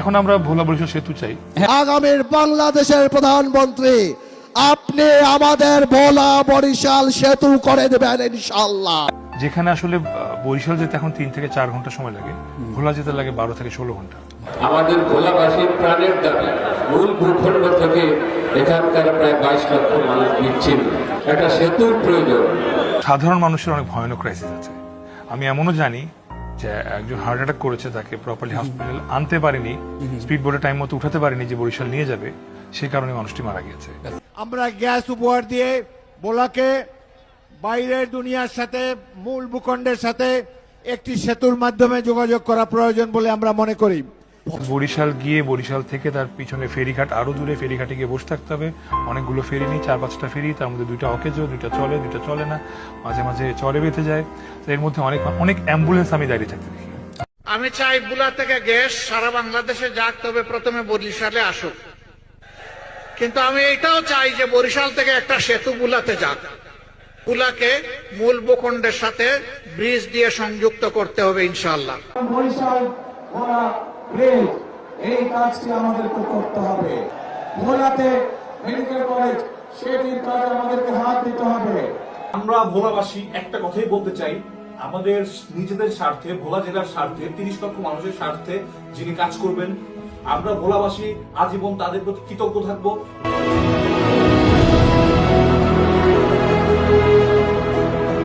এখন আমরা ভোলা বরিশাল সেতু চাই। আগামীর বাংলাদেশের প্রধানমন্ত্রী আপনি আমাদের ভোলা বরিশাল সেতু করে দেবেন ইনশাআল্লাহ। যেখানে আসলে বরিশাল যেতে এখন 3 থেকে 4 ঘন্টা সময় লাগে, ভোলা যেতে লাগে 12 থেকে 16 ঘন্টা। আমাদের ভোলাবাসীর প্রাণের দাবি, মূল ভূখণ্ড থেকে এখানকার প্রায় 22 লক্ষ মানুষ বিচ্ছিন্ন, একটা সেতুর প্রয়োজন। সাধারণ মানুষের অনেক ভয়ানক ক্রাইসিস আছে। আমি এমনও জানি যে একজন হার্ট অ্যাটাক করেছে, তাকে প্রপারলি হসপিটাল আনতে পারেনি, স্পিড বোটে টাইম মতো উঠাতে পারেনি যে বরিশাল নিয়ে যাবে, সেই কারণে মানুষটি মারা গিয়েছে। আমরা গ্যাস উপহার দিয়ে ভোলাকে বাইরের দুনিয়ার সাথে মূল ভূখণ্ডের সাথে একটি সেতুর মাধ্যমে যোগাযোগ করা প্রয়োজন বলে আমরা মনে করি। বরিশাল গিয়ে বরিশাল থেকে তার পিছনে ফেরিঘাট, আরো দূরে ফেরিঘাটে গিয়ে বসে থাকতে হবে। অনেকগুলো ফেরি নেই, 4-5টা ফেরি, তার মধ্যে 2টা অকেজো, 2টা চলে, 2টা চলে না, মাঝে মাঝে চলে বেঁধে যায়। তো এর মধ্যে অনেক অ্যাম্বুলেন্স আমি দাঁড়িয়ে থাকতে দেখি। আমি চাই ভোলা থেকে গ্যাস সারা বাংলাদেশে যাক, তবে প্রথমে বরিশালে আসুক। কিন্তু আমি এটাও চাই যে বরিশাল থেকে একটা সেতু ভোলাতে যাক। ভোলাকে মূল ভূখণ্ডের সাথে ব্রিজ দিয়ে সংযুক্ত করতে হবে ইনশাআল্লাহ। বরিশাল ভোলা ব্রিজ, এই কাজটি আমাদেরকে করতে হবে। ভোলাতে মেডিকেল কলেজ, সেটির কাজে আমাদেরকে হাত দিতে হবে। আমরা ভোলাবাসী একটা কথাই বলতে চাই, আমাদের নিজেদের স্বার্থে, ভোলা জেলার স্বার্থে, 30 লক্ষ মানুষের স্বার্থে যিনি কাজ করবেন, আমরা ভোলাবাসী আজীবন তাদের প্রতি কৃতজ্ঞ থাকবো।